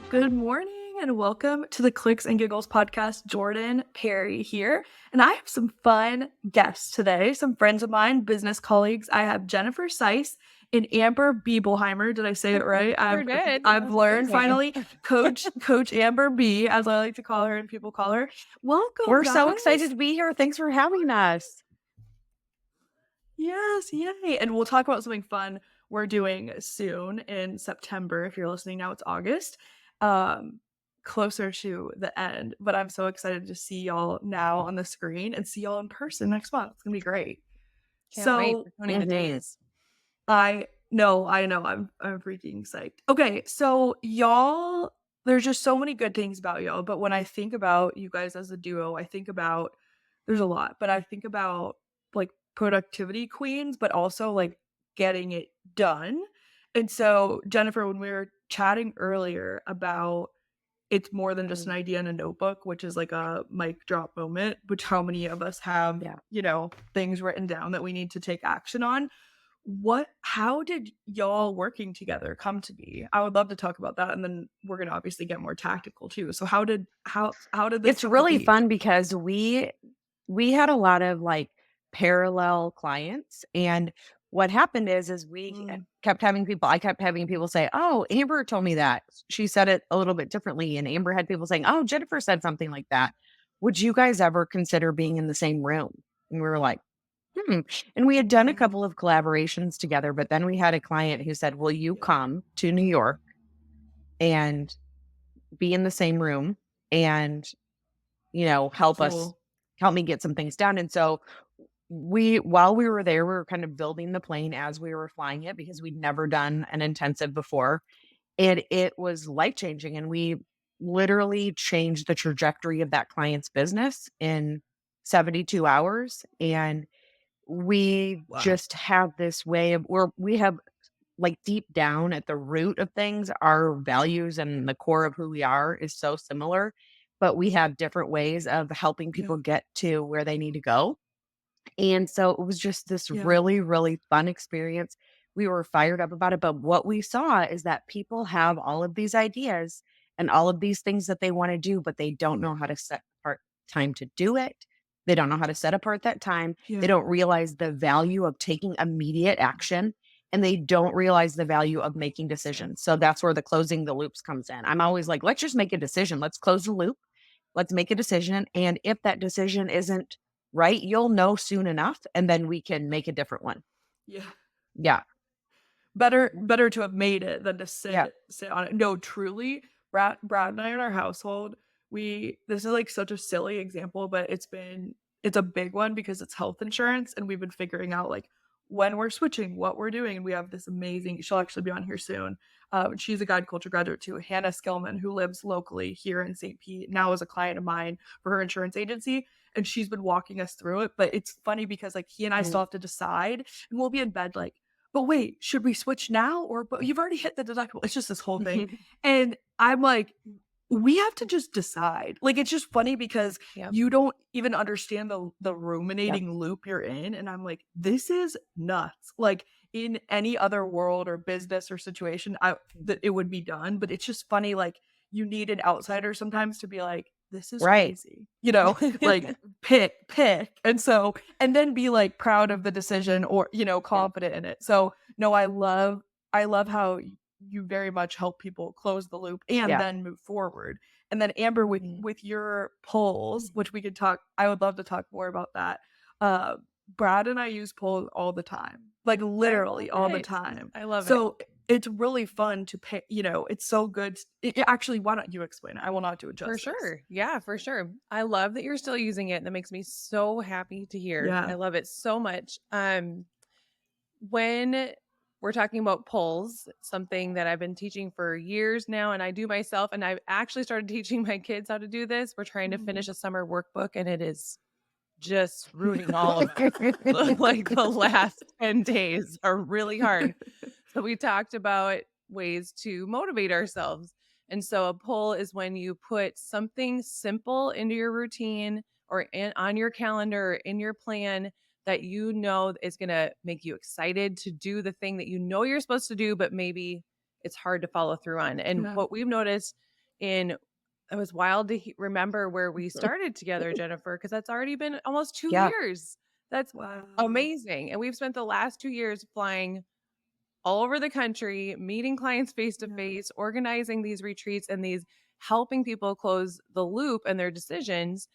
Good morning and welcome to the Clicks and Giggles podcast. Jordan Perry here, and I have some fun guests today, some friends of mine, business colleagues. I have Jennifer Sise and Amber Bibelheimer. Did I say it right? Sure did. I've That's learned amazing. finally. Coach Amber B, as I like to call her and people call her. Welcome, We're guys. so excited to be here. Thanks for having us. Yes, yay. And we'll talk about something fun we're doing soon in September. If you're listening now, it's August. Closer to the end, but I'm so excited to see y'all now on the screen and see y'all in person next month. It's gonna be great. Can't wait So for counting the days. I know, I'm freaking psyched. Okay, so y'all, there's just so many good things about y'all, but when I think about you guys as a duo, I think about there's a lot, but I think about like productivity queens, but also like getting it done. And so, Jennifer, when we were chatting earlier about it's more than just an idea in a notebook, which is like a mic drop moment, which how many of us have, things written down that we need to take action on. How did y'all working together come to be? I would love to talk about that. And then we're going to obviously get more tactical too. So how did this It's come to really be? fun because we had a lot of like parallel clients, and what happened is we Mm, I kept having people say, "Oh, Amber told me that." She said it a little bit differently, and Amber had people saying, "Oh, Jennifer said something like that. Would you guys ever consider being in the same room?" And we were like, "Hmm." And we had done a mm, couple of collaborations together, but then we had a client who said, "Will you yeah. come to New York and be in the same room and, Cool. help me get some things done?" And so while we were there, we were kind of building the plane as we were flying it because we'd never done an intensive before. And it was life changing. And we literally changed the trajectory of that client's business in 72 hours. And we Wow. just have this way of where we have like deep down at the root of things, our values and the core of who we are is so similar, but we have different ways of helping Yeah. people get to where they need to go. And so it was just this Yeah. really, really fun experience. We were fired up about it. But what we saw is that people have all of these ideas and all of these things that they want to do, but they don't know how to set apart time to do it. They don't know how to set apart that time. They Yeah. don't realize the value of taking immediate action, and they don't realize the value of making decisions. So that's where the closing the loops comes in. I'm always like, let's just make a decision. Let's close the loop. Let's make a decision. And if that decision isn't right, you'll know soon enough, and then we can make a different one. Yeah. Yeah. Better to have made it than to Yeah. sit on it. No, truly, Brad and I in our household, this is like such a silly example, but it's a big one because it's health insurance, and we've been figuring out like when we're switching, what we're doing, and we have this amazing. She'll actually be on here soon. She's a guide culture graduate too, Hannah Skillman, who lives locally here in St. Pete, now is a client of mine for her insurance agency, and she's been walking us through it. But it's funny because like he and I still Mhm. have to decide, and we'll be in bed like, but wait, should we switch now but you've already hit the deductible. It's just this whole thing. And I'm like, we have to just decide. Like, it's just funny because Yep. you don't even understand the Yep. ruminating loop you're in. And I'm like, this is nuts. Like in any other world or business or situation, that it would be done. But it's just funny, like you need an outsider sometimes to be like, this is Right. crazy, like pick. And then be like proud of the decision or, Yeah. confident in it. So no, I love how you very much help people close the loop and Yeah. then move forward. And then Amber, with Mhm. your polls, which we could talk, I would love to talk more about that. Uh, Brad and I use polls all the time, like I literally love all the it. time. I love it. So it's really fun to pick. It's so good. Actually, why don't you explain it? I will not do it For justice. sure. Yeah, for sure. I love that you're still using it. That makes me so happy to hear. Yeah. I love it so much. When we're talking about polls, something that I've been teaching for years now, and I do myself, and I've actually started teaching my kids how to do this. We're trying to finish Mhm. a summer workbook, and it is just ruining all of it. Like the last 10 days are really hard. So we talked about ways to motivate ourselves. And so a poll is when you put something simple into your routine or on your calendar or in your plan that you know is going to make you excited to do the thing that you know you're supposed to do, but maybe it's hard to follow through on. And Yeah. what we've noticed And it was wild to remember where we started together, Jennifer, because that's already been almost 2 Yeah. years. That's Wow. amazing. And we've spent the last 2 years flying all over the country, meeting clients face to Yeah. face, organizing these retreats and these helping people close the loop and their decisions.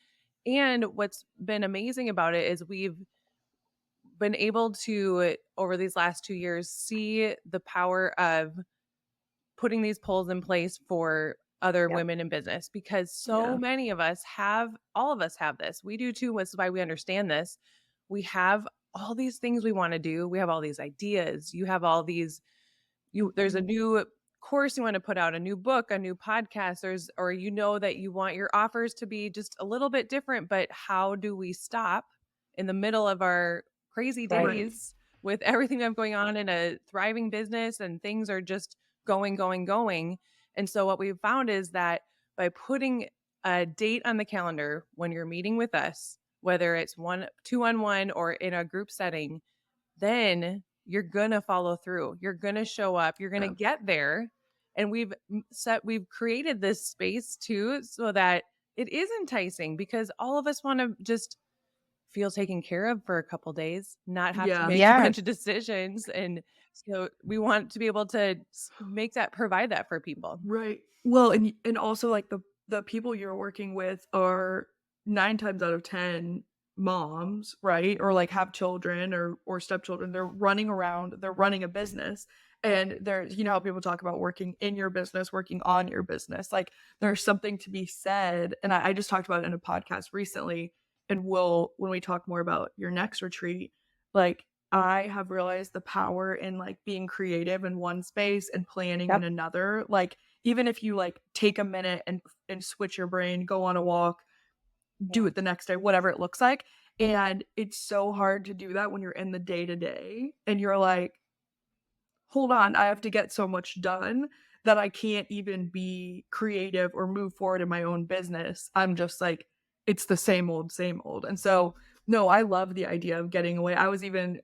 And what's been amazing about it is we've been able to, over these last 2 years, see the power of putting these polls in place for other Yep. women in business, because so Yeah. many of us have, all of us have this. We do too. This is why we understand this. We have all these things we want to do. We have all these ideas. You have all these, there's a Mhm. new course you want to put out, a new book, a new podcast, or you know that you want your offers to be just a little bit different, but how do we stop in the middle of our crazy Right. Right. days with everything that's going on in a thriving business and things are just going, going, going. And so what we've found is that by putting a date on the calendar when you're meeting with us, whether it's one, 2-on-1 or in a group setting, then you're gonna follow through. You're gonna show up. You're gonna Yeah. get there. And we've created this space too, so that it is enticing, because all of us want to just feel taken care of for a couple days, not have to Yeah. make a Yeah. bunch of decisions. And so we want to be able to make that, provide that for people. Right. Well, and also like the people you're working with are 9 times out of 10 moms, right? Or like have children or stepchildren. They're running around, they're running a business. And there's, you know how people talk about working in your business, working on your business. Like there's something to be said. And I just talked about it in a podcast recently. And when we talk more about your next retreat, like I have realized the power in like being creative in one space and planning in Yep. another. Like even if you like take a minute and switch your brain, go on a walk, do Yeah. it the next day, whatever it looks like. And it's so hard to do that when you're in the day to day and you're like, hold on, I have to get so much done that I can't even be creative or move forward in my own business. I'm just like, it's the same old, same old. And so, no, I love the idea of getting away. I was even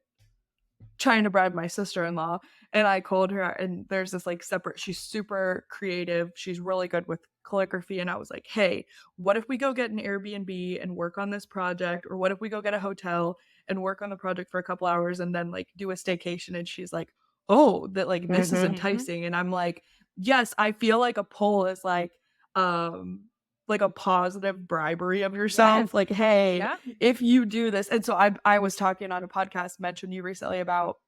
trying to bribe my sister-in-law and I called her and there's this like separate she's super creative. She's really good with calligraphy and I was like, "Hey, what if we go get an Airbnb and work on this project or what if we go get a hotel and work on the project for a couple hours and then like do a staycation?" And she's like, "Oh, that like this is Mm-hmm. Hmm. enticing." And I'm like, "Yes, I feel like a poll is um like a positive bribery of Yes. yourself. Like, hey, Yeah. if you do this." And so I was talking on a podcast, mentioned you recently about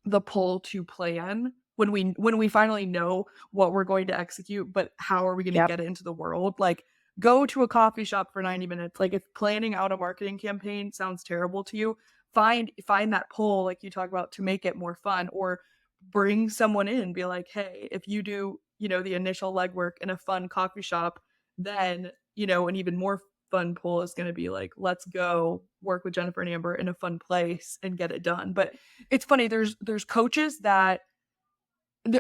the pull to plan when we finally know what we're going to execute, but how are we going to Yep. get it into the world? Like go to a coffee shop for 90 minutes. Like if planning out a marketing campaign sounds terrible to you, find that pull like you talk about to make it more fun or bring someone in, be like, "Hey, if you do, you know, the initial legwork in a fun coffee shop, then, you know, an even more fun pull is going to be like, let's go work with Jennifer and Amber in a fun place and get it done." But it's funny, there's coaches that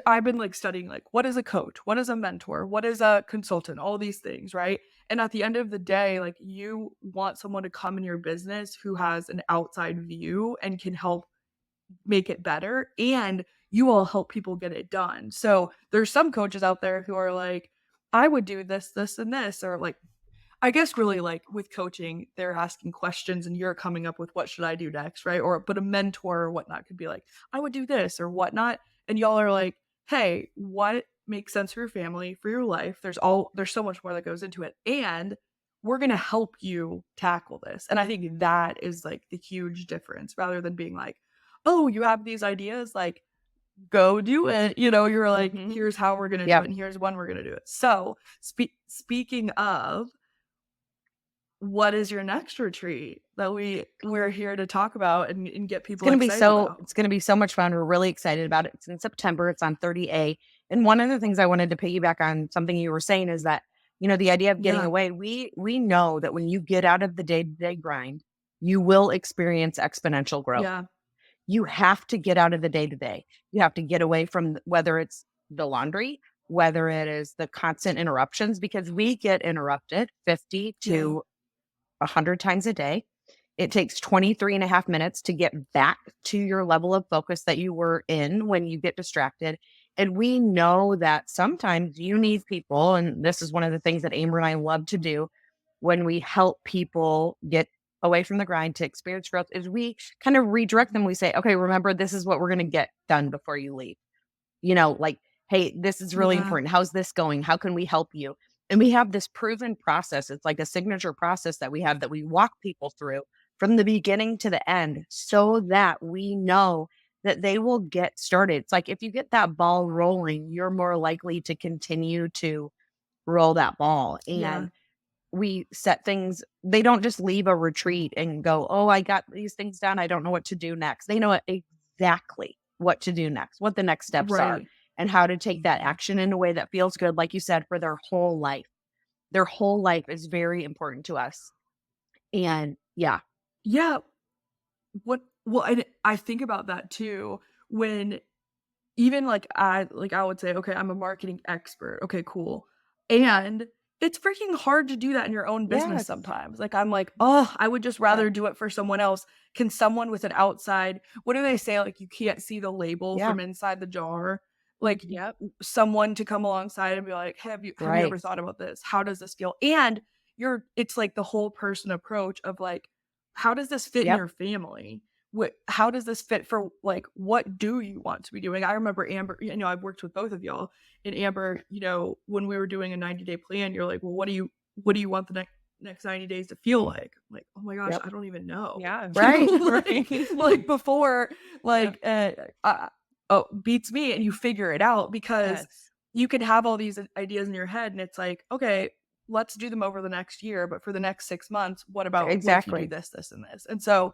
I've been like studying like what is a coach? What is a mentor? What is a consultant? All these things, right? And at the end of the day, like you want someone to come in your business who has an outside view and can help make it better and you will help people get it done. So there's some coaches out there who are like, I would do this, this, and this, or like I guess really like with coaching, they're asking questions and you're coming up with what should I do next, right? Or but a mentor or whatnot could be like, I would do this or whatnot. And y'all are like, hey, what makes sense for your family, for your life? There's so much more that goes into it. And we're gonna help you tackle this. And I think that is like the huge difference rather than being like, oh, you have these ideas, like go do it. You know, you're like, Hmm. here's how we're gonna do it, Yep. and here's when we're gonna do it. So speaking of what is your next retreat that we're here to talk about and get people excited about? It's gonna be so much fun. We're really excited about it. It's in September. It's on 30A. And one of the things I wanted to piggyback on something you were saying is that, you know, the idea of getting Yeah, away, we know that when you get out of the day-to-day grind, you will experience exponential growth. yeah, You have to get out of the day-to-day. You have to get away from whether it's the laundry, whether it is the constant interruptions, because we get interrupted 50 yeah, to 100 times a day. It takes 23 and a half minutes to get back to your level of focus that you were in when you get distracted. And we know that sometimes you need people, and this is one of the things that Amber and I love to do when we help people get away from the grind to experience growth, is we kind of redirect them. We say, okay, remember, this is what we're going to get done before you leave. Like, hey, this is really Yeah, important. How's this going? How can we help you? And we have this proven process. It's like a signature process that we have that we walk people through from the beginning to the end so that we know that they will get started. It's like if you get that ball rolling, you're more likely to continue to roll that ball. yeah, And we set things, they don't just leave a retreat and go, oh, I got these things done. I don't know what to do next. They know exactly what to do next, what the next steps are, right. and how to take that action in a way that feels good, like you said, for their whole life. Their whole life is very important to us. And yeah, Yeah, I think about that too when even, I would say, "Okay, I'm a marketing expert." Okay, cool. And it's freaking hard to do that in your own business yes, sometimes. Like, I'm like, "Oh, I would just yeah, rather do it for someone else." Can someone with an outside what do they say? Like, you can't see the label yeah, from inside the jar. Like, Yep. someone to come alongside and be like, "Have you ever right. thought about this? How does this feel?" And it's like the whole person approach of, like, how does this fit in Yep. your family? How does this fit for like what do you want to be doing? I remember Amber, I've worked with both of y'all. And Amber, when we were doing a 90-day plan, you're like, well, what do you want the next 90 days to feel like? I'm like, oh my gosh, Yep. I don't even know. Yeah. Right. Like, Right. like before, Yep. like oh, beats me, and you figure it out because Yes. you can have all these ideas in your head, and it's like, okay, let's do them over the next year, but for the next 6 months, what if you do Exactly. this, this, and this? And so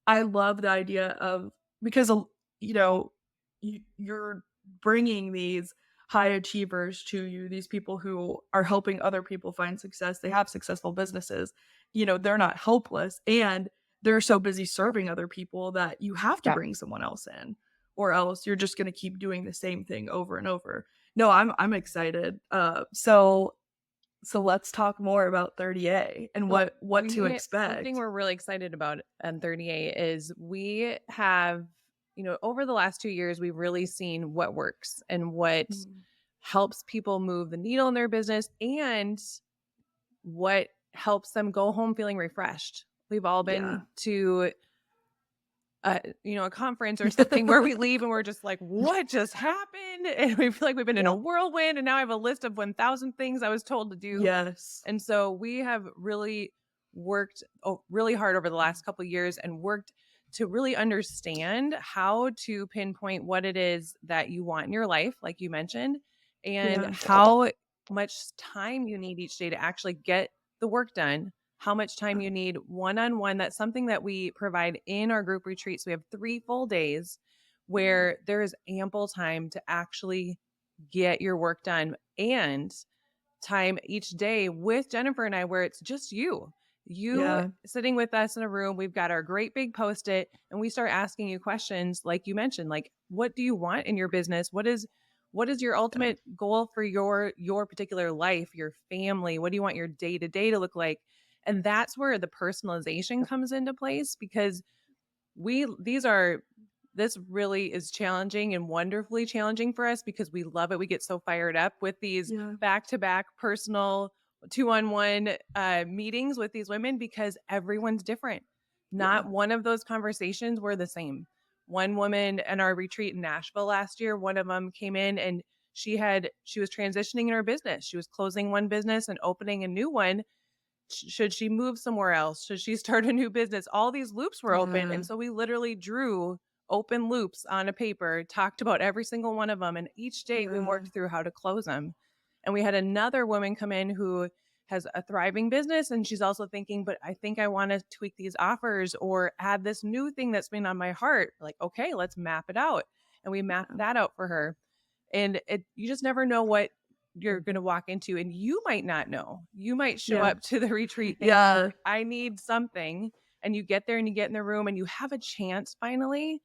I love the idea of because you know you're bringing these high achievers to you, these people who are helping other people find success. They have successful businesses. They're not helpless, and they're so busy serving other people that you have to Yeah. bring someone else in, or else you're just going to keep doing the same thing over and over. No, I'm excited. So let's talk more about 30A and So what to we something expect. we're really excited about on 38 is we have, over the last 2 years, we've really seen what works and what Mm. helps people move the needle in their business and what helps them go home feeling refreshed. We've all Yeah. been to a conference or something where we leave and we're just like, what just happened? And we feel like we've been in a Yep. whirlwind. And now I have a list of 1,000 things I was told to do. Yes. And so we have really worked really hard over the last couple of years and worked to really understand how to pinpoint what it is that you want in your life, like you mentioned, and Yeah. how much time you need each day to actually get the work done, how much time you need one on one. That's something that we provide in our group retreats. We have 3 full days where there is ample time to actually get your work done and time each day with Jennifer and I where it's just you. You Yeah. sitting with us in a room, we've got our great big post-it and we start asking you questions like you mentioned, like what do you want in your business? What is your Yeah. ultimate goal for your particular life, your family? What do you want your day-to-day to look like? And that's where the personalization comes into place because we these are this really is challenging and wonderfully challenging for us because we love it. We get so fired up with these Yeah. back-to-back personal two-on-one meetings with these women because everyone's different. Yeah. Not one of those conversations were the same. One woman in our retreat in Nashville last year, one of them came in and she was transitioning in her business. She was closing one business and opening a new one. Should she move somewhere else? Should she start a new business? All these loops were open. Yeah. And so we literally drew open loops on a paper, talked about every single one of them. And each day we Yeah. worked through how to close them. And we had another woman come in who has a thriving business. And she's also thinking, but I think I want to tweak these offers or add this new thing that's been on my heart. Like, okay, let's map it out. And we mapped Yeah. that out for her. And you just never know what you're going to walk into and you might not know. You might show Yeah. up to the retreat thinking, Yeah. I need something. And you get there and you get in the room and you have a chance finally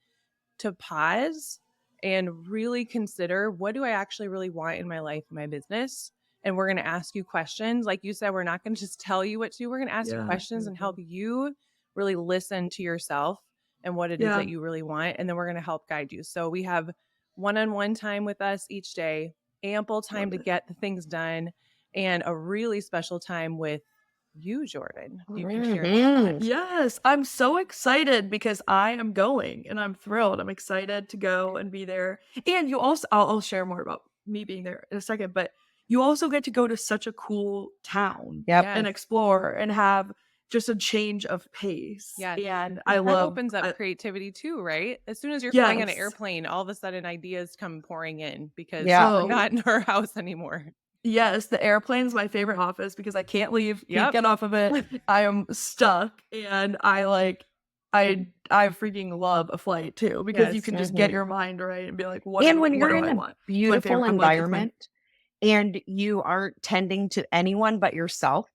to pause and really consider what do I actually really want in my life, in my business? And we're going to ask you questions. Like you said, we're not going to just tell you what to do. We're going to ask you Yeah. questions and help you really listen to yourself and what it is Yeah. that you really want. And then we're going to help guide you. So we have one-on-one time with us each day, ample time Love to it. get the things done, and a really special time with you, Jordan. You can share about that. Mhm. Yes, I'm so excited because I am going and I'm thrilled. I'm excited to go and be there. And you also, I'll share more about me being there in a second, but you also get to go to such a cool town Yep. and Yes. explore and have just a change of pace. Yes. And And I that love, opens up creativity too, right? As soon as you're flying on an yes. airplane, all of a sudden ideas come pouring in because Yeah. we're Oh, not in our house anymore. yes, the airplane's my favorite office because I can't leave, can't Yep. get off of it. I am stuck and I freaking love a flight too because you Yes. can just get Mhm. your mind right and be like, And when what you're do in I a want? It's my beautiful favorite. I'm like, it's my environment and you aren't tending to anyone but yourself,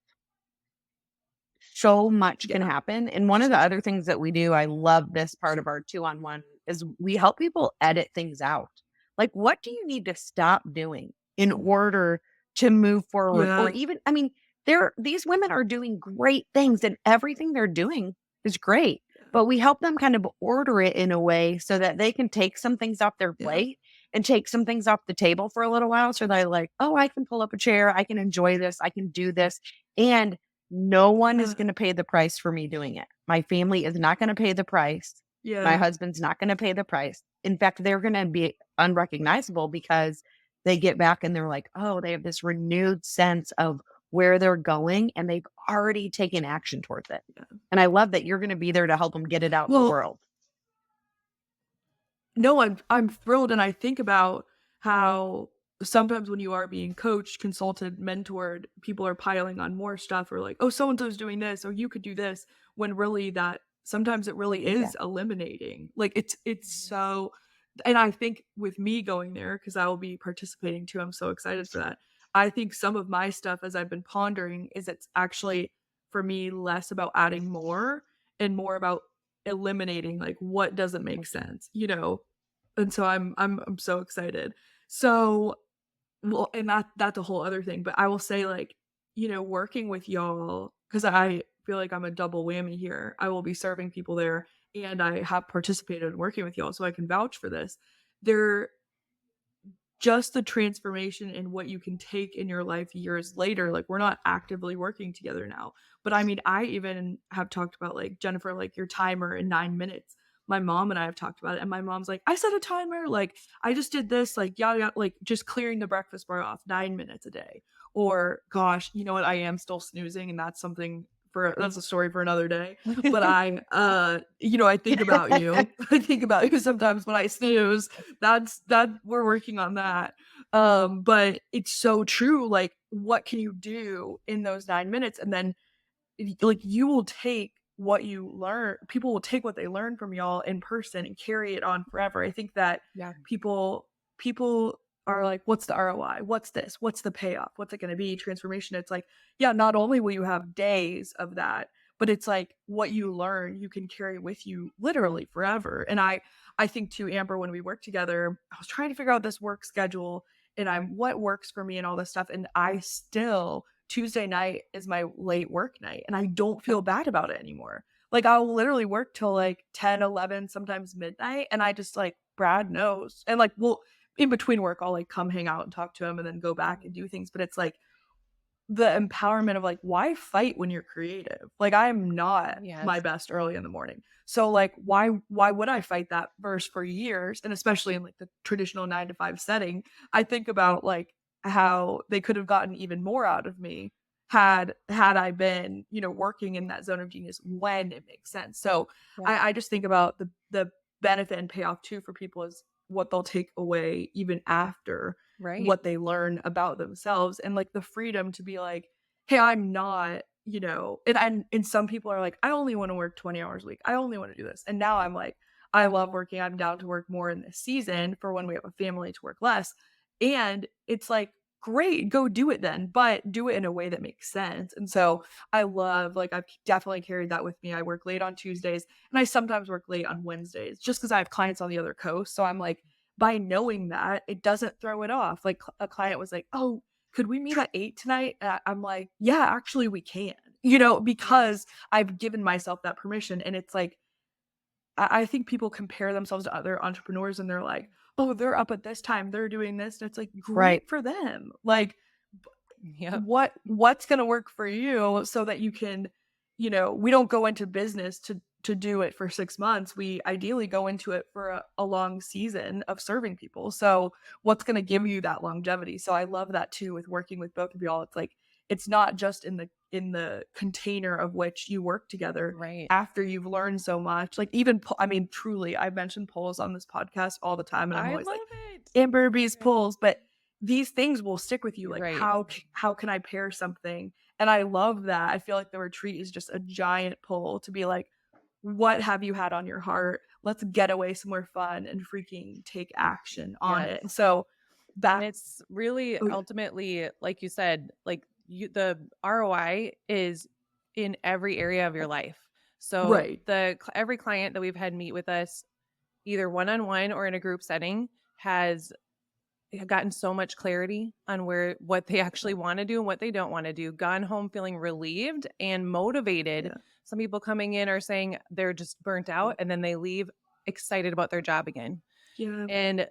so much can yeah. happen. And one of the other things that we do, I love this part of our 2-on-1, is we help people edit things out. Like, what do you need to stop doing in order to move forward? Or Yeah. even, I mean, these women are doing great things and everything they're doing is great. But we help them kind of order it in a way so that they can take some things off their Yeah. plate and take some things off the table for a little while. So they're like, oh, I can pull up a chair. I can enjoy this. I can do this. And no one is Yeah. gonna pay the price for me doing it. My family is not gonna pay the price. My Yeah. husband's not gonna pay the price. In fact, they're gonna be unrecognizable because they get back and they're like, "Oh, they have this renewed sense of where they're going, and they've already taken action towards it." Yeah. And I love that you're gonna be there to help them get it out in the Well, world. no, I'm thrilled, and I think about how sometimes when you are being coached, consulted, mentored, people are piling on more stuff or like, "Oh, so and so's doing this," or "You could do this," when really that sometimes it really Yeah. is eliminating. Like, it's so and I think with me going there, because I will be participating too, I'm so excited for that. I think some of my stuff as I've been pondering is it's actually, for me, less about adding more and more about eliminating, like, what doesn't make Mhm. sense, you know? And so I'm so excited. So, well, and that's a whole other thing, but I will say, like, working with y'all, because I feel like I'm a double whammy here. I will be serving people there, and I have participated in working with y'all, so I can vouch for this. There just the transformation in what you can take in your life years later. Like, we're not actively working together now, but I mean, I even have talked about, like, Jennifer, like, your timer in 9 minutes. My mom and I have talked about it, and my mom's like, I set a timer, like, I just did this, like, yada yada, like, just clearing the breakfast bar off 9 minutes a day. Or, gosh, you know what, I am still snoozing, and that's a story for another day. But I think about you. I think about you sometimes when I snooze. That we're working on that. But it's so true. Like, what can you do in those 9 minutes? And then, like, you will take what you learn. People will take what they learn from y'all in person and carry it on forever. I think that Yeah. people are like, what's the ROI? What's this? What's the payoff? What's it going to be? Transformation. It's like, yeah, not only will you have days of that, but it's like what you learn, you can carry with you literally forever. And I think too, Amber, when we worked together, I was trying to figure out this work schedule and what works for me and all this stuff. And I still, Tuesday night is my late work night, and I don't feel bad about it anymore. Like, I'll literally work till like 10, 11, sometimes midnight, and I just, like, Brad knows. And, like, well, in between work, I'll, like, come hang out and talk to him and then go back and do things. But it's like the empowerment of, like, why fight when you're creative? Like, I am not my Yes. best early in the morning. So, like, why would I fight that verse for years? And especially in, like, the traditional 9 to 5 setting, I think about, like, how they could have gotten even more out of me had I been, working in that zone of genius when it makes sense. So Yeah. I just think about the benefit and payoff too for people is what they'll take away even after Right. what they learn about themselves, and, like, the freedom to be like, hey, I'm not, and some people are like, I only want to work 20 hours a week, I only want to do this. And now I'm like, I love working, I'm down to work more in this season for when we have a family to work less. And it's like, great, go do it then, but do it in a way that makes sense. And so I love, like, I've definitely carried that with me. I work late on Tuesdays, and I sometimes work late on Wednesdays just because I have clients on the other coast. So I'm like, by knowing that, it doesn't throw it off. Like, a client was like, "Oh, could we meet at 8 tonight?" I'm like, "Yeah, actually we can." Because I've given myself that permission, and it's like I think people compare themselves to other entrepreneurs and they're like, "Oh, they're up at this time, they're doing this." And it's like, Right. great for them. Like, Yep. what's going to work for you so that you can, we don't go into business to do it for 6 months. We ideally go into it for a long season of serving people. So what's going to give you that longevity? So I love that too with working with both of y'all. It's like it's not just in the container of which you work together Right. after you've learned so much. Like even I mean truly, I mention polls on this podcast all the time and I'm I always like love it. Amber B's polls, but these things will stick with you, like, Right. how can I pair something? And I love that. I feel like the retreat is just a giant pull to be like, "What have you had on your heart? Let's get away somewhere fun and freaking take action on it." And Yes. so And that it's really oh, ultimately, like you said, like the ROI is in every area of your life. So right. every client that we've had meet with us, either one-on-one or in a group setting, has gotten so much clarity on what they actually want to do and what they don't want to do, gone home feeling relieved and motivated. Yeah. Some people coming in are saying they're just burnt out and then they leave excited about their job again. Yeah. And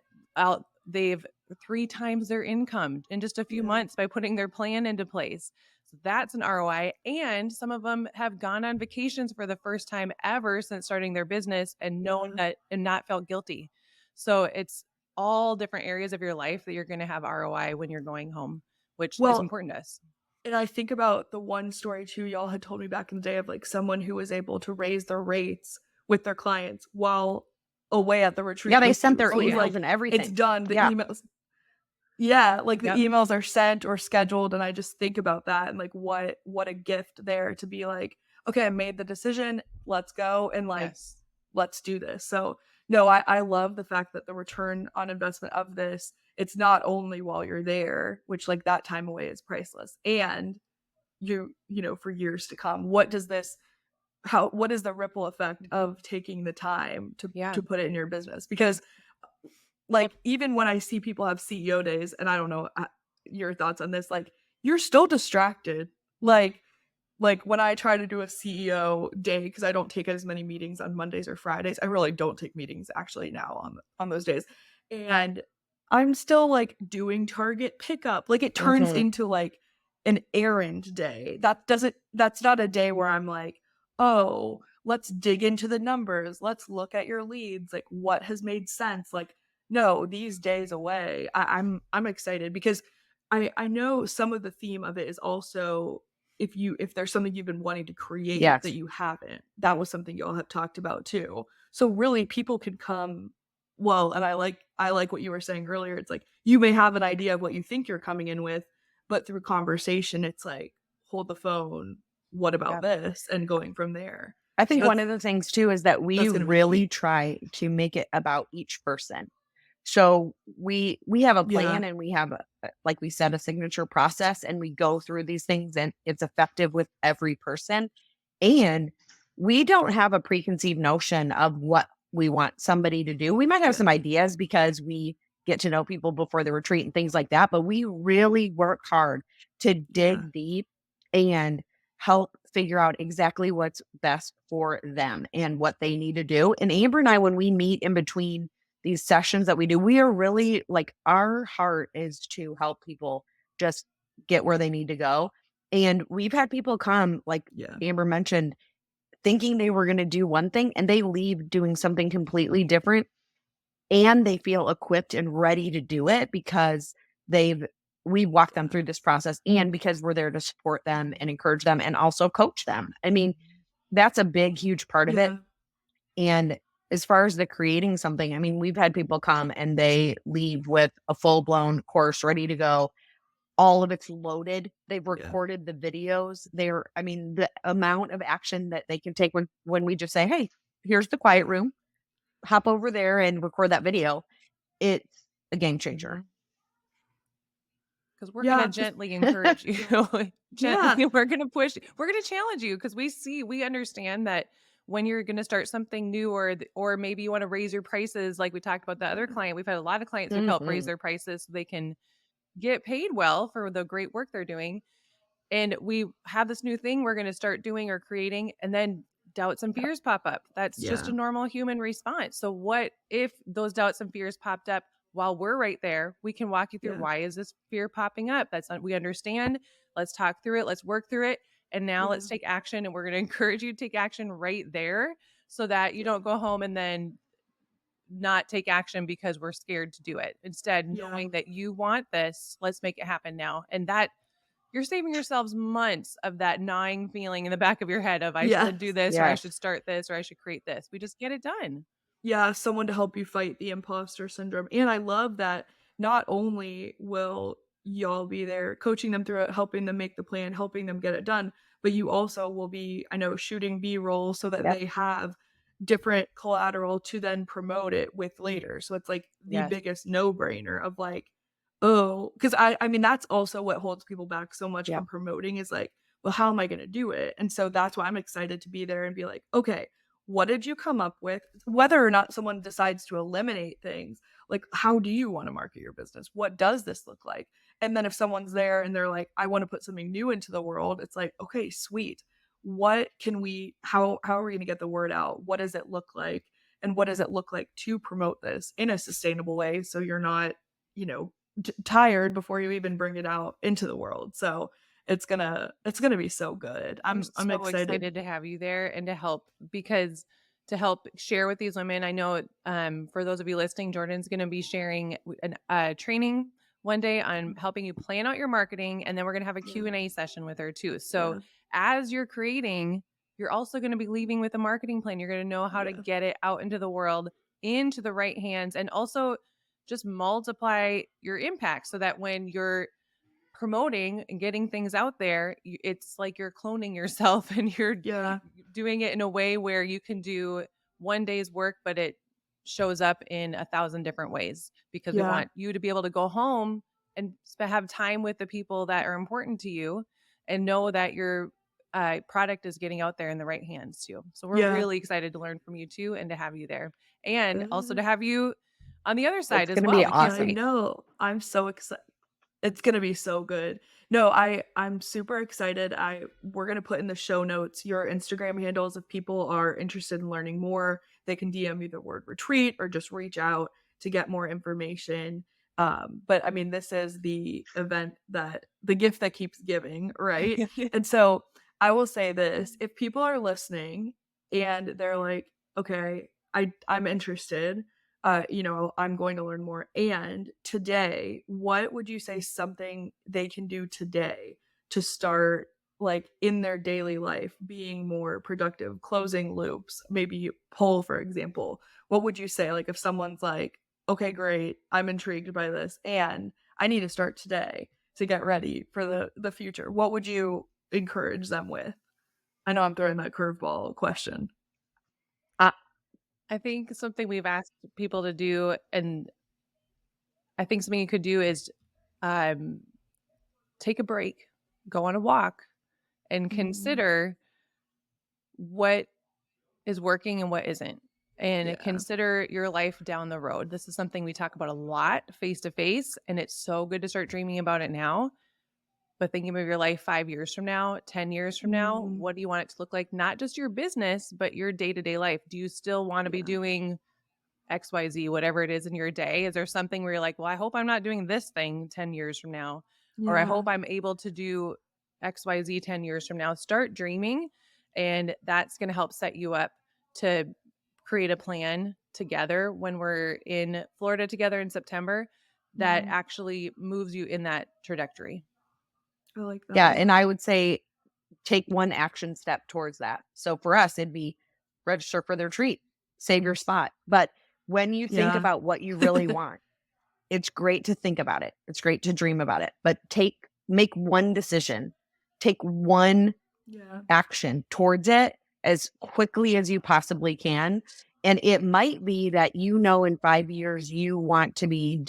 they've 3 times their income in just a few Yeah. months by putting their plan into place. So that's an ROI. And some of them have gone on vacations for the first time ever since starting their business and known Yeah. that and not felt guilty. So it's all different areas of your life that you're going to have ROI when you're going home, which is Well, important to us. and I think about the one story too y'all had told me back in the day of like someone who was able to raise their rates with their clients while away at the Yeah, retreat they with sent you. their So it was emails like and it's everything. done. The Yeah. emails, yeah, like the Yep. emails are sent or scheduled, and I just think about that and like what a gift there to be like, okay, I made the decision, let's go and like Yes. let's do this. So no, I love the fact that the return on investment of this, it's not only while you're there, which like that time away is priceless, and for years to come. What is the ripple effect of taking the time to Yeah. to put it in your business? Because like even when I see people have CEO days, and I don't know your thoughts on this, like you're still distracted. Like when I try to do a CEO day because I don't take as many meetings on Mondays or Fridays. I really don't take meetings actually now on those days. And I'm still like doing target pickup. Like it turns Mhm. into like an errand day. That's not a day where I'm like, "Oh, let's dig into the numbers. Let's look at your leads. Like what has made sense?" Like no, these days away, I'm excited because I know some of the theme of it is also if there's something you've been wanting to create that Yes. you haven't. That was something y'all have talked about too. So really people can come well, and I like what you were saying earlier. It's like you may have an idea of what you think you're coming in with, but through conversation it's like hold the phone, what about Yeah. this and going from there. I So think one of the things too is that we that's going to be really key. try to make it about each person. So we have a Yeah. plan and we have like we said, a signature process, and we go through these things and it's effective with every person. And we don't have a preconceived notion of what we want somebody to do. We might have Yeah. some ideas because we get to know people before the retreat and things like that, but we really work hard to Yeah. dig deep and help figure out exactly what's best for them and what they need to do. And Amber and I, when we meet in between these sessions that we do, we are really like our heart is to help people just get where they need to go. And we've had people come, like Yeah. Amber mentioned, thinking they were going to do one thing and they leave doing something completely different, and they feel equipped and ready to do it because they've we walked them Yeah. through this process, and because we're there to support them and encourage them and also coach them. I mean, that's a big huge part of it. Yeah. And as far as the creating something, I mean, we've had people come and they leave with a full blown course ready to go. All of it's loaded. They've Yeah. recorded the videos. I mean, the amount of action that they can take when we just say, "Hey, here's the quiet room. Hop over there and record that video." It's a game changer. Because we're going to Yeah. gently encourage you. Yeah. Gently, we're going to push, we're going to challenge you because we understand that when you're going to start something new or maybe you want to raise your prices, like we talked about the other client. We've had a lot of clients who've helped raise Mhm. their prices so they can get paid well for the great work they're doing. And we have this new thing we're going to start doing or creating. And then doubts and fears pop up. That's just Yeah. a normal human response. So what if those doubts and fears popped up while we're right there? We can walk you through, Yeah. why is this fear popping up? We understand. Let's talk through it. Let's work through it. And now Yeah. let's take action. And we're going to encourage you to take action right there so that you don't go home and then not take action because we're scared to do it. Instead, Yeah. knowing that you want this, let's make it happen now. And that you're saving yourselves months of that gnawing feeling in the back of your head of I Yes. should do this or I Yes. should start this or I should create this. We just get it done. Yeah, someone to help you fight the imposter syndrome. And I love that not only will y'all be there coaching them through it, helping them make the plan, helping them get it done, but you also will be, I know, shooting B-roll so that Yep. they have different collateral to then promote it with later. So it's like the Yes. biggest no-brainer of like, oh, because I mean, that's also what holds people back so much Yep. from promoting is like, well, how am I going to do it? And so that's why I'm excited to be there and be like, okay, what did you come up with? Whether or not someone decides to eliminate things, like, how do you want to market your business? What does this look like? And then if someone's there and they're like, I want to put something new into the world, it's like, okay, sweet. What can we, how are we going to get the word out? What does it look like? And what does it look like to promote this in a sustainable way? So you're not, you know, tired before you even bring it out into the world. So it's gonna be so good. I'm so excited. to have you there and to help share with these women. I know for those of you listening, Jordan's going to be sharing a training one day on helping you plan out your marketing, and then we're going to have a Q&A session with her too. So Yeah. as you're creating, you're also going to be leaving with a marketing plan. You're going to know how to Yeah. get it out into the world, into the right hands, and also just multiply your impact so that when you're promoting and getting things out there, it's like you're cloning yourself and you're Yeah. doing it in a way where you can do one day's work, but it shows up in 1,000 different ways because we Yeah. want you to be able to go home and have time with the people that are important to you and know that your product is getting out there in the right hands too. So we're Yeah. really excited to learn from you too and to have you there and also Good. to have you on the other side It's as going to well. be We can't I awesome. wait. know. I'm so excited. It's gonna be so good. No, I'm super excited. We're gonna put in the show notes your Instagram handles if people are interested in learning more. They can DM you the word retreat or just reach out to get more information. But I mean, this is the gift that keeps giving, right? And so I will say this: if people are listening and they're like, okay, I'm interested, you know, I'm going to learn more. And today, what would you say something they can do today to start like in their daily life being more productive, closing loops, maybe poll, for example? What would you say? Like if someone's like, okay, great, I'm intrigued by this and I need to start today to get ready for the future. What would you encourage them with? I know I'm throwing that curveball question. I think something we've asked people to do, and I think something you could do is take a break, go on a walk, and consider what is working and what isn't. And Yeah. consider your life down the road. This is something we talk about a lot face to face, and it's so good to start dreaming about it now. But thinking of your life 5 years from now, 10 years from now, what do you want it to look like? Not just your business, but your day to day life. Do you still want to be doing XYZ, whatever it is in your day? Is there something where you're like, well, I hope I'm not doing this thing 10 years from now, or I Yeah. hope I'm able to do XYZ 10 years from now? Start dreaming, and that's going to help set you up to create a plan together when we're in Florida together in September that actually moves you in that trajectory. I like that. Yeah. And I would say take one action step towards that. So for us, it'd be register for the retreat, save your spot. But when you think Yeah. about what you really want, it's great to think about it. It's great to dream about it, but make one decision, take one Yeah. action towards it as quickly as you possibly can. And it might be that, you know, in 5 years, you want to be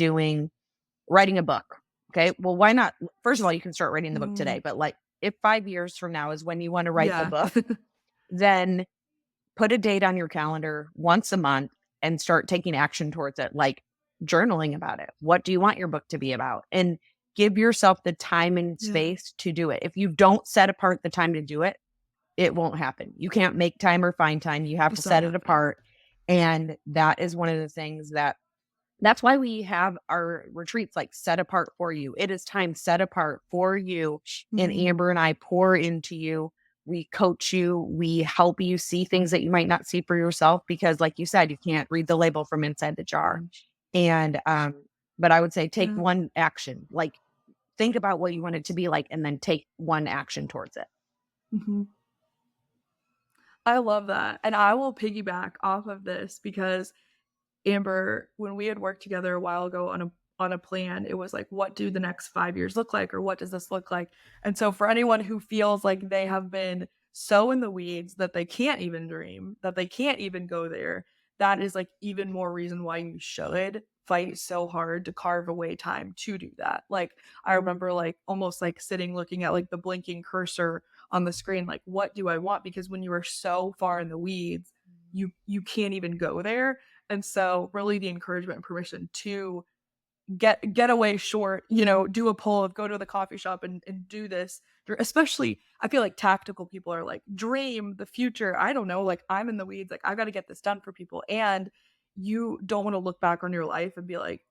writing a book. Okay. Well, why not? First of all, you can start writing the book today, but like if 5 years from now is when you want to write the book, then put a date on your calendar once a month and start taking action towards it, like journaling about it. What do you want your book to be about? And give yourself the time and space to do it. If you don't set apart the time to do it, it won't happen. You can't make time or find time. You have to It's not set it happening. apart. And that is one of the things that's why we have our retreats like set apart for you. It is time set apart for you. And Mhm. Amber and I pour into you. We coach you. We help you see things that you might not see for yourself because, like you said, you can't read the label from inside the jar. And, but I would say take Yeah. one action, like think about what you want it to be like, and then take one action towards it. Mhm. I love that, and I will piggyback off of this because Amber, when we had worked together a while ago on a plan, it was like, what do the next 5 years look like, or what does this look like? And so for anyone who feels like they have been so in the weeds that they can't even dream, that they can't even go there, that is like even more reason why you should fight so hard to carve away time to do that. Like I remember like almost like sitting looking at like the blinking cursor on the screen, like what do I want? Because when you are so far in the weeds, you can't even go there. And so really the encouragement and permission to get away short, you know, do a poll of go to the coffee shop and do this. Especially I feel like tactical people are like dream the future. I don't know, like I'm in the weeds, like I got to get this done for people. And you don't want to look back on your life and be like,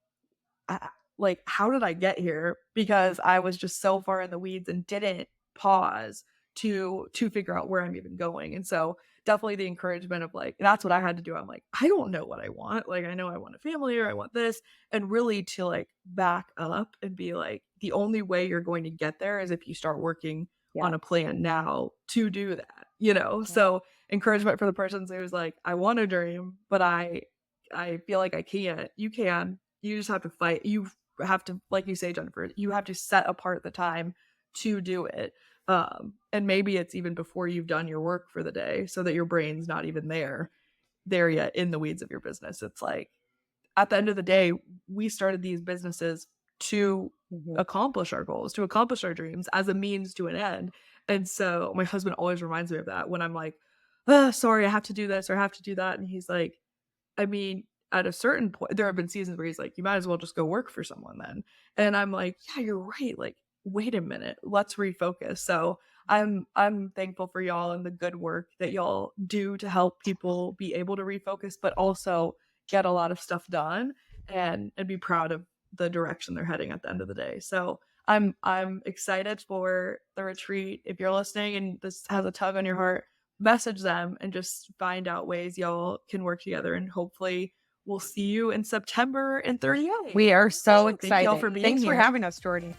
like how did I get here? Because I was just so far in the weeds and didn't pause to figure out where I'm even going. And so definitely the encouragement of like that's what I had to do. I'm like, I don't know what I want. Like I know I want a family or I want this. And really to like back up and be like, the only way you're going to get there is if you start working Yeah. on a plan now to do that, you know? So encouragement for the person who's like, I want a dream, but I feel like I can't. You can. You just have to fight. You have to, like you say, Jennifer, you have to set apart the time to do it. And maybe it's even before you've done your work for the day so that your brain's not even there yet in the weeds of your business. It's like at the end of the day, we started these businesses to accomplish our goals, to accomplish our dreams as a means to an end. And so my husband always reminds me of that when I'm like, sorry, I have to do this or I have to do that. And he's like, I mean, at a certain point, there have been seasons where he's like, "You might as well just go work for someone then." And I'm like, "Yeah, you're right. Like, wait a minute, let's refocus." So I'm thankful for y'all and the good work that y'all do to help people be able to refocus, but also get a lot of stuff done and be proud of the direction they're heading at the end of the day. So I'm excited for the retreat. If you're listening and this has a tug on your heart, message them and just find out ways y'all can work together. And hopefully we'll see you in September in 38. We are so Thank y'all excited. for being Thanks for here. having us, Jordan.